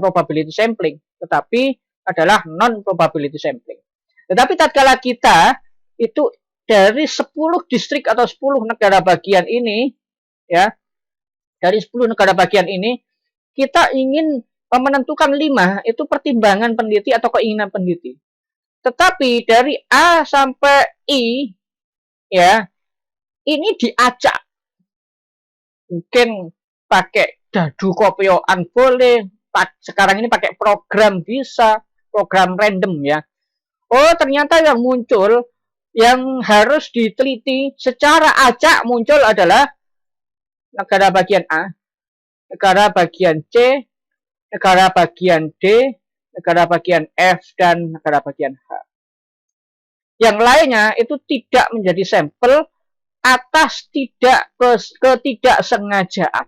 Speaker 1: probability sampling, tetapi adalah non probability sampling. Tetapi tatkala kita itu dari 10 distrik atau 10 negara bagian ini, ya, dari 10 negara bagian ini, kita ingin menentukan 5, itu pertimbangan peneliti atau keinginan peneliti. Tetapi dari A sampai I, ya, ini diacak. Mungkin pakai dadu kopioan boleh, sekarang ini pakai program bisa, program random ya. Oh, ternyata yang muncul, yang harus diteliti secara acak muncul adalah negara bagian A, negara bagian C, negara bagian D, negara bagian F, dan negara bagian H. Yang lainnya itu tidak menjadi sampel atas ketidaksengajaan.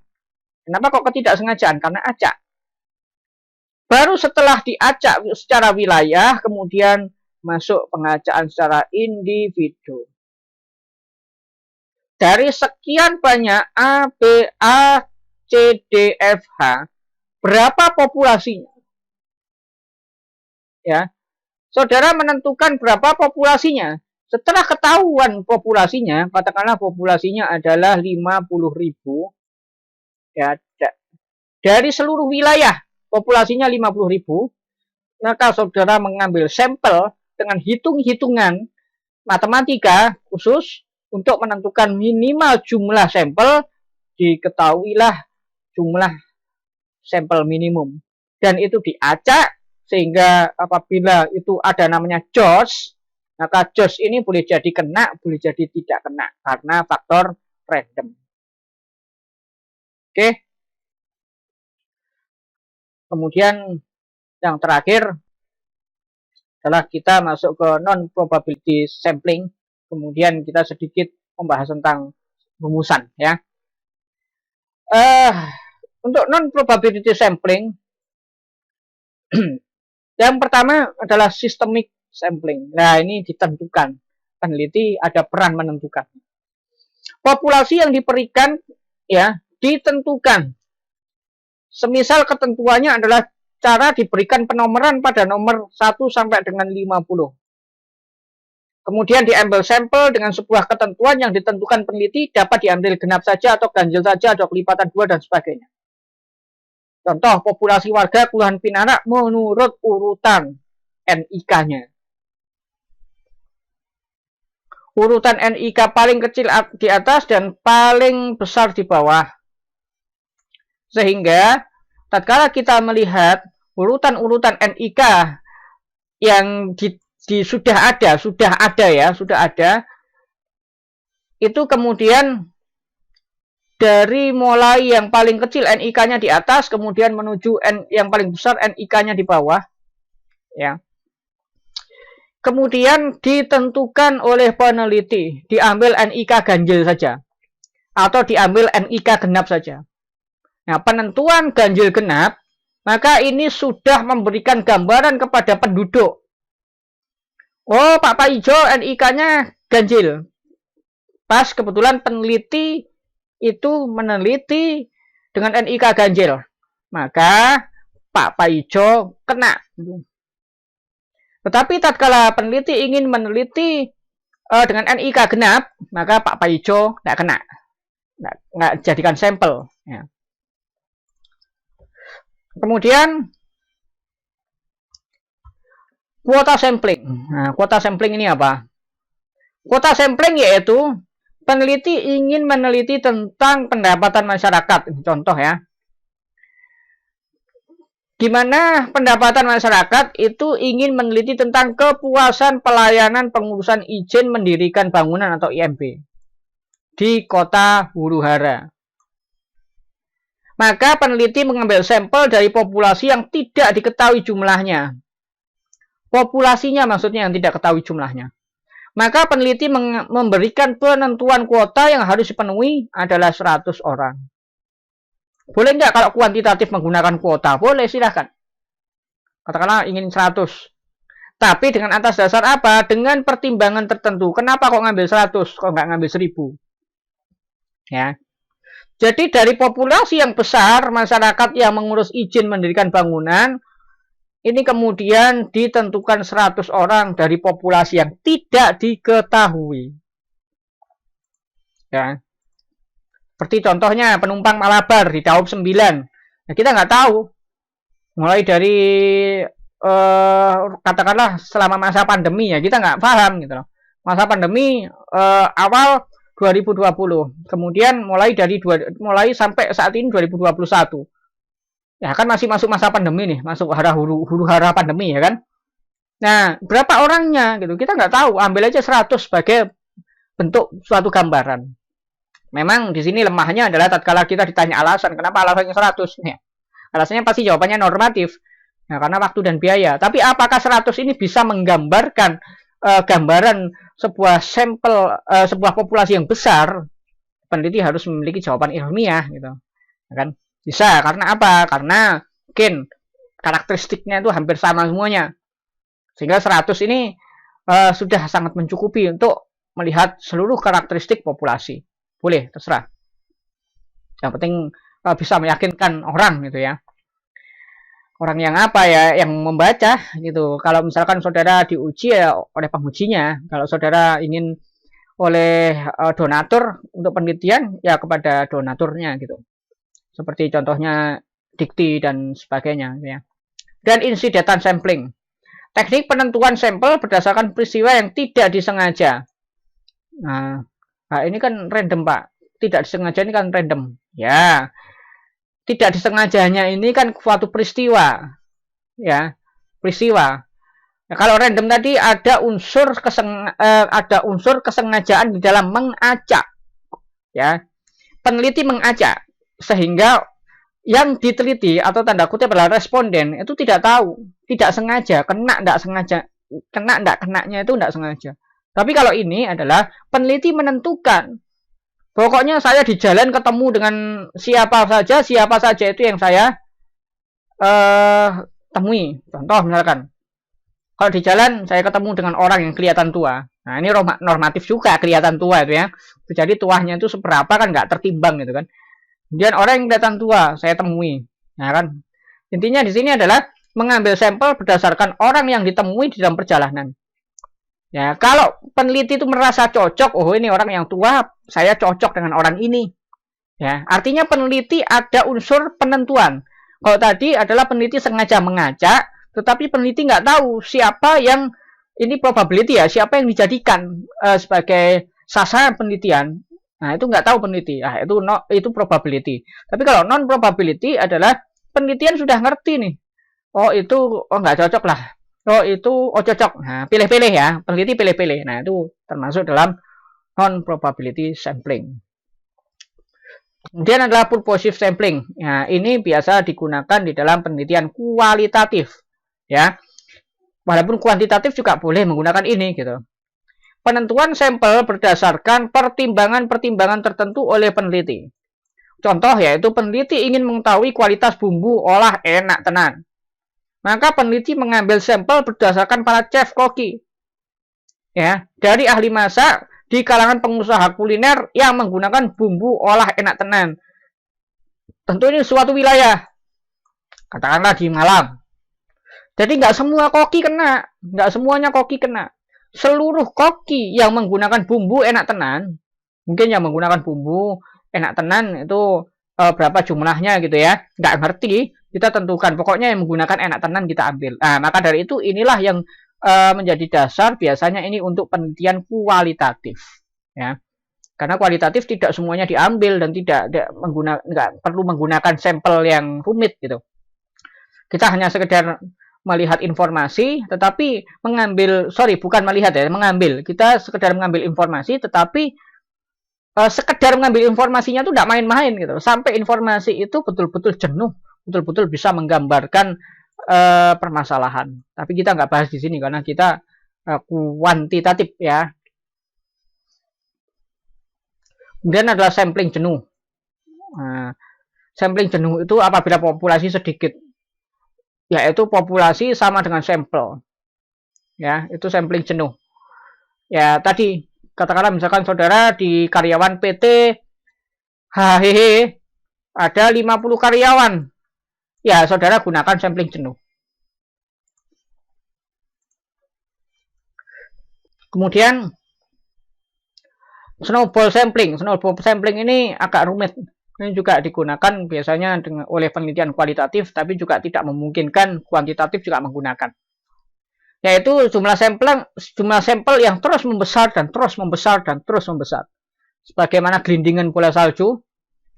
Speaker 1: Kenapa kok ketidaksengajaan? Karena acak. Baru setelah diacak secara wilayah, kemudian masuk pengacaan secara individu. Dari sekian banyak A, B, A, C, D, F, H, berapa populasinya? Ya, saudara menentukan berapa populasinya. Setelah ketahuan populasinya, katakanlah populasinya adalah 50.000, ya, dari seluruh wilayah populasinya 50.000, maka saudara mengambil sampel dengan hitung-hitungan matematika khusus untuk menentukan minimal jumlah sampel, diketahuilah jumlah sampel minimum. Dan itu diacak, sehingga apabila itu ada namanya JOS, maka JOS ini boleh jadi kena, boleh jadi tidak kena, karena faktor random. Oke. Kemudian yang terakhir adalah kita masuk ke non-probability sampling. Kemudian kita sedikit membahas tentang rumusan ya. Untuk non-probability sampling, yang pertama adalah systemic sampling. Nah, ini ditentukan. Peneliti ada peran menentukan. Populasi yang diberikan ya ditentukan. Semisal ketentuannya adalah cara diberikan penomoran pada nomor 1 sampai dengan 50. Kemudian diambil sampel dengan sebuah ketentuan yang ditentukan peneliti, dapat diambil genap saja atau ganjil saja atau kelipatan 2 dan sebagainya. Contoh, populasi warga Kelurahan Pinarak menurut urutan NIK-nya. Urutan NIK paling kecil di atas dan paling besar di bawah. Sehingga tatkala kita melihat urutan-urutan NIK yang sudah ada, itu kemudian dari mulai yang paling kecil NIK-nya di atas, kemudian menuju yang paling besar NIK-nya di bawah, ya. Kemudian ditentukan oleh peneliti, diambil NIK ganjil saja, atau diambil NIK genap saja. Nah, penentuan ganjil genap maka ini sudah memberikan gambaran kepada penduduk. Oh, Pak Paijo NIK-nya ganjil. Pas kebetulan peneliti itu meneliti dengan NIK ganjil, maka Pak Paijo kena. Tetapi tatkala peneliti ingin meneliti dengan NIK genap, maka Pak Paijo tidak kena, nggak jadikan sampel. Ya. Kemudian kuota sampling. Nah, kuota sampling ini apa? Kuota sampling yaitu peneliti ingin meneliti tentang pendapatan masyarakat. Contoh ya. Gimana pendapatan masyarakat itu ingin meneliti tentang kepuasan pelayanan pengurusan izin mendirikan bangunan atau IMB di kota Huru-Hara. Maka peneliti mengambil sampel dari populasi yang tidak diketahui jumlahnya. Populasinya maksudnya yang tidak ketahui jumlahnya. Maka peneliti memberikan penentuan kuota yang harus dipenuhi adalah 100 orang. Boleh nggak kalau kuantitatif menggunakan kuota? Boleh, silahkan. Katakanlah ingin 100. Tapi dengan atas dasar apa? Dengan pertimbangan tertentu. Kenapa kok ngambil 100? Kok nggak ngambil 1000? Ya. Jadi dari populasi yang besar, masyarakat yang mengurus izin mendirikan bangunan, ini kemudian ditentukan 100 orang dari populasi yang tidak diketahui. Ya. Seperti contohnya penumpang Malabar di Daob 9. Nah, kita nggak tahu. Mulai dari katakanlah selama masa pandemi ya, kita nggak paham gitu loh. Masa pandemi awal 2020. Kemudian mulai sampai saat ini 2021. Ya kan masih masuk masa pandemi nih, masuk huru-hara pandemi ya kan. Nah, berapa orangnya gitu? Kita nggak tahu. Ambil aja 100 sebagai bentuk suatu gambaran. Memang di sini lemahnya adalah tatkala kita ditanya alasan, kenapa alasannya 100? Ya, alasannya pasti jawabannya normatif. Ya, karena waktu dan biaya. Tapi apakah 100 ini bisa menggambarkan gambaran sebuah sampel, sebuah populasi yang besar? Peneliti harus memiliki jawaban ilmiah gitu. Ya kan? Bisa, karena apa? Karena mungkin karakteristiknya itu hampir sama semuanya. Sehingga 100 ini sudah sangat mencukupi untuk melihat seluruh karakteristik populasi. Boleh, terserah. Yang penting bisa meyakinkan orang gitu ya. Orang yang apa ya, yang membaca gitu. Kalau misalkan saudara diuji ya oleh pengujinya. Kalau saudara ingin oleh donatur untuk penelitian ya kepada donaturnya gitu. Seperti contohnya dikti dan sebagainya ya. Dan insidental sampling. Teknik penentuan sampel berdasarkan peristiwa yang tidak disengaja. Nah, ini kan random, Pak. Tidak disengaja ini kan random. Ya. Tidak disengajanya ini kan suatu peristiwa. Ya, peristiwa. Nah, kalau random tadi ada unsur kesengajaan di dalam mengacak. Ya. Peneliti mengacak sehingga yang diteliti atau tanda kutip adalah responden itu tidak tahu, tidak sengaja, kena enggak sengaja. Kena enggak kenanya itu enggak sengaja. Tapi kalau ini adalah peneliti menentukan. Pokoknya saya di jalan ketemu dengan siapa saja itu yang saya temui. Contoh misalkan, kalau di jalan saya ketemu dengan orang yang kelihatan tua. Nah ini normatif juga kelihatan tua itu ya. Jadi tuanya itu seberapa kan nggak tertimbang gitu kan. Kemudian orang yang kelihatan tua saya temui. Nah kan, intinya di sini adalah mengambil sampel berdasarkan orang yang ditemui di dalam perjalanan. Ya, kalau peneliti itu merasa cocok, oh ini orang yang tua, saya cocok dengan orang ini. Ya, artinya peneliti ada unsur penentuan. Kalau tadi adalah peneliti sengaja mengacak, tetapi peneliti nggak tahu siapa yang ini probability ya, siapa yang dijadikan sebagai sasaran penelitian. Nah, itu nggak tahu peneliti. Nah, itu probability. Tapi kalau non probability adalah penelitian sudah ngerti nih. Oh, itu nggak cocok lah. Oh itu cocok. Nah, pilih-pilih ya, peneliti pilih-pilih. Nah, itu termasuk dalam non probability sampling. Kemudian adalah purposive sampling. Nah, ini biasa digunakan di dalam penelitian kualitatif, ya. Walaupun kuantitatif juga boleh menggunakan ini gitu. Penentuan sampel berdasarkan pertimbangan-pertimbangan tertentu oleh peneliti. Contoh yaitu peneliti ingin mengetahui kualitas bumbu olah enak tenan. Maka peneliti mengambil sampel berdasarkan para chef koki. Ya, dari ahli masak di kalangan pengusaha kuliner yang menggunakan bumbu olah enak tenan. Tentu ini suatu wilayah. Katakanlah di Malang. Jadi nggak semua koki kena, nggak semuanya koki kena. Seluruh koki yang menggunakan bumbu enak tenan, mungkin yang menggunakan bumbu enak tenan itu berapa jumlahnya gitu ya, nggak ngerti, kita tentukan pokoknya yang menggunakan enak tenan kita ambil. Nah, maka dari itu inilah yang menjadi dasar biasanya ini untuk penelitian kualitatif ya, karena kualitatif tidak semuanya diambil dan nggak perlu menggunakan sampel yang rumit gitu. Kita hanya sekedar melihat informasi, tetapi mengambil. Kita sekedar mengambil informasi, tetapi sekedar mengambil informasinya itu tidak main-main gitu. Sampai informasi itu betul-betul jenuh, betul-betul bisa menggambarkan permasalahan. Tapi kita nggak bahas di sini karena kita kuantitatif ya. Kemudian adalah sampling jenuh. Nah, sampling jenuh itu apabila populasi sedikit, yaitu populasi sama dengan sampel. Ya, itu sampling jenuh. Ya, tadi katakanlah misalkan saudara di karyawan PT HHH ada 50 karyawan. Ya, saudara gunakan sampling jenuh. Kemudian snowball sampling. Snowball sampling ini agak rumit. Ini juga digunakan biasanya oleh penelitian kualitatif, tapi juga tidak memungkinkan kuantitatif juga menggunakan. Yaitu jumlah sampel yang terus membesar dan terus membesar dan terus membesar. Sebagaimana gelindingan bola salju.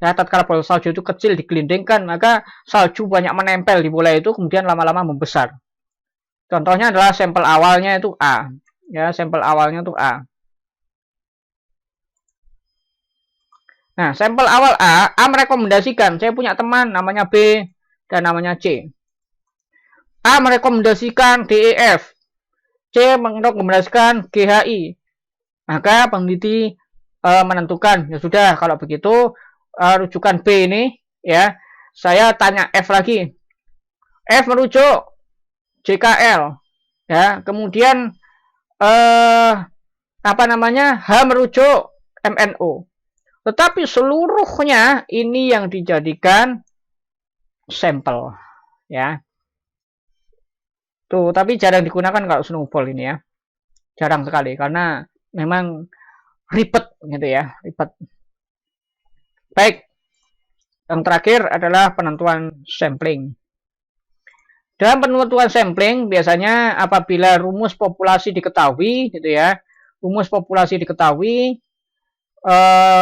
Speaker 1: Ya, tatkala bola salju itu kecil digelindingkan, maka salju banyak menempel di bola itu, kemudian lama-lama membesar. Contohnya adalah sampel awalnya itu A. Ya, sampel awalnya itu A. Nah, sampel awal A merekomendasikan, saya punya teman namanya B dan namanya C. A merekomendasikan DEF, C merekomendasikan GHI. Maka peneliti menentukan, ya sudah kalau begitu rujukan B ini ya, saya tanya F lagi. F merujuk JKL ya, kemudian H merujuk MNO. Tetapi seluruhnya ini yang dijadikan sampel ya. Tuh, tapi jarang digunakan kalau snowball ini ya. Jarang sekali karena memang ribet gitu ya, ribet. Baik. Yang terakhir adalah penentuan sampling. Dalam penentuan sampling biasanya apabila rumus populasi diketahui gitu ya. Rumus populasi diketahui,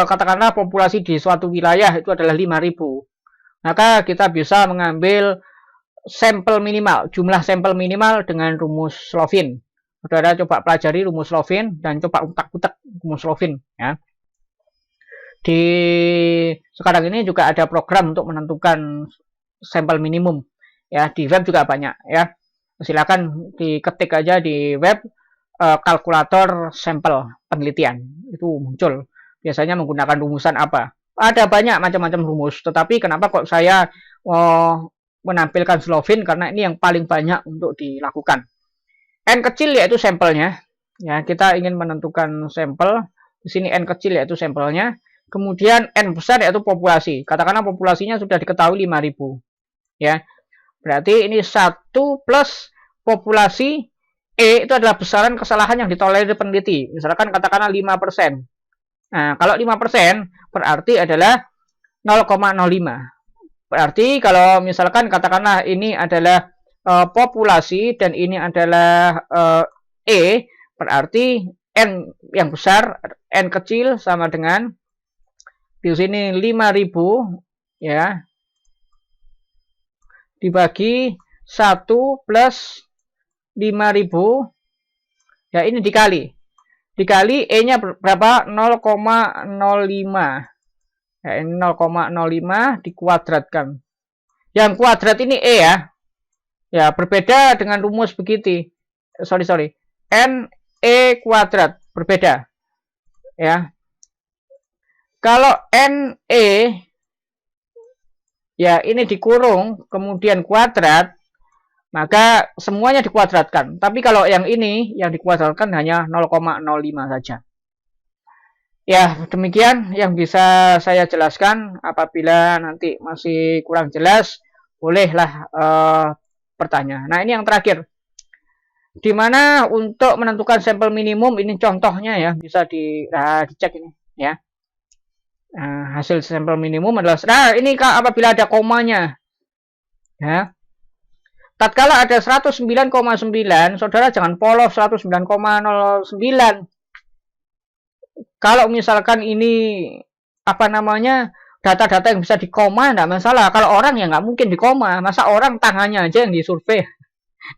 Speaker 1: katakanlah populasi di suatu wilayah itu adalah 5.000, maka kita bisa mengambil sampel minimal, jumlah sampel minimal dengan rumus Slovin. Saudara coba pelajari rumus Slovin dan coba utak-utak rumus Slovin ya. Di sekarang ini juga ada program untuk menentukan sampel minimum ya, di web juga banyak ya. Silakan diketik aja di web kalkulator sampel penelitian, itu muncul. Biasanya menggunakan rumusan apa? Ada banyak macam-macam rumus, tetapi kenapa kok saya menampilkan Slovin? Karena ini yang paling banyak untuk dilakukan. N kecil yaitu sampelnya. Ya, kita ingin menentukan sampel. Di sini N kecil yaitu sampelnya. Kemudian N besar yaitu populasi. Katakanlah populasinya sudah diketahui 5.000. Ya. Berarti ini 1 plus populasi E itu adalah besaran kesalahan yang ditolerir peneliti. Misalkan katakanlah 5%. Nah, kalau 5% berarti adalah 0,05. Berarti kalau misalkan katakanlah ini adalah populasi dan ini adalah E, berarti N yang besar, N kecil sama dengan di sini 5.000 ya, dibagi 1 plus 5.000 ya, ini dikali E-nya berapa? 0,05. Ya, ini 0,05 dikuadratkan. Yang kuadrat ini E ya. Ya, berbeda dengan rumus begitu. Sorry. N E kuadrat berbeda. Ya. Kalau N E ya ini dikurung, kemudian kuadrat, maka semuanya dikuadratkan. Tapi kalau yang ini, yang dikuadratkan hanya 0,05 saja. Ya, demikian yang bisa saya jelaskan. Apabila nanti masih kurang jelas, bolehlah bertanya. Nah, ini yang terakhir. Di mana untuk menentukan sampel minimum, ini contohnya ya, bisa dicek ini ya. Nah, hasil sampel minimum adalah, nah ini apabila ada komanya ya. Tatkala ada 109,9, saudara jangan polos 109,09. Kalau misalkan ini apa namanya, data-data yang bisa dikoma, enggak masalah. Kalau orang ya nggak mungkin dikoma, masa orang tangannya aja yang disurvei,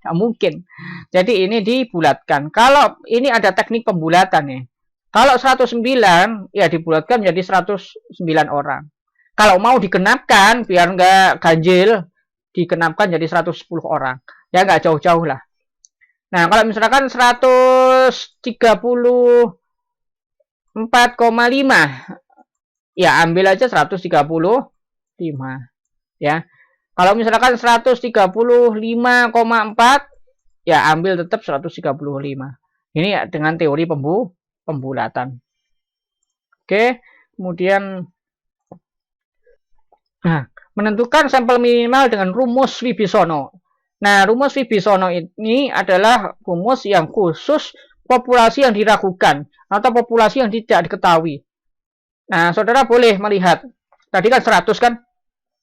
Speaker 1: nggak mungkin. Jadi ini dibulatkan. Kalau ini ada teknik pembulatan ya. Kalau 109 ya dibulatkan menjadi 109 orang. Kalau mau digenapkan biar nggak ganjil, digenapkan jadi 110 orang. Ya nggak jauh-jauh lah. Nah, kalau misalkan 134,5, ya ambil aja 135 ya. Kalau misalkan 135,4, ya ambil tetap 135. Ini ya dengan teori pembulatan. Oke, kemudian nah, menentukan sampel minimal dengan rumus Wibisono. Nah, rumus Wibisono ini adalah rumus yang khusus populasi yang diragukan atau populasi yang tidak diketahui. Nah, saudara boleh melihat, tadi kan 100 kan?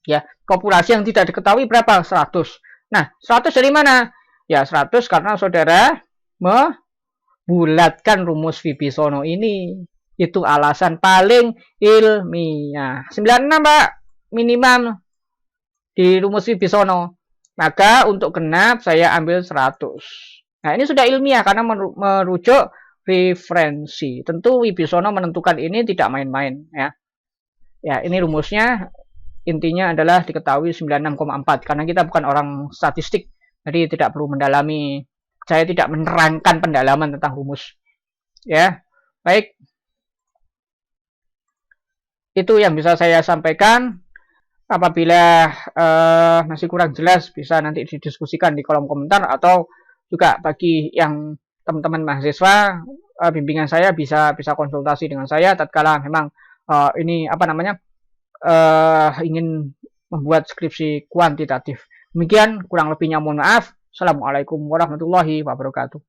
Speaker 1: Ya, populasi yang tidak diketahui berapa? 100. Nah, 100 dari mana? Ya, 100 karena saudara membulatkan rumus Wibisono ini. Itu alasan paling ilmiah. 96, Pak, minimum di rumus Wibisono. Maka untuk genap saya ambil 100. Nah, ini sudah ilmiah karena merujuk referensi. Tentu Wibisono menentukan ini tidak main-main ya. Ya, ini rumusnya. Intinya adalah diketahui 96,4 karena kita bukan orang statistik, jadi tidak perlu mendalami. Saya tidak menerangkan pendalaman tentang rumus. Ya, baik. Itu yang bisa saya sampaikan. Apabila masih kurang jelas, bisa nanti didiskusikan di kolom komentar, atau juga bagi yang teman-teman mahasiswa, bimbingan saya bisa konsultasi dengan saya tatkala memang ini apa namanya, ingin membuat skripsi kuantitatif. Demikian, kurang lebihnya mohon maaf. Assalamualaikum warahmatullahi wabarakatuh.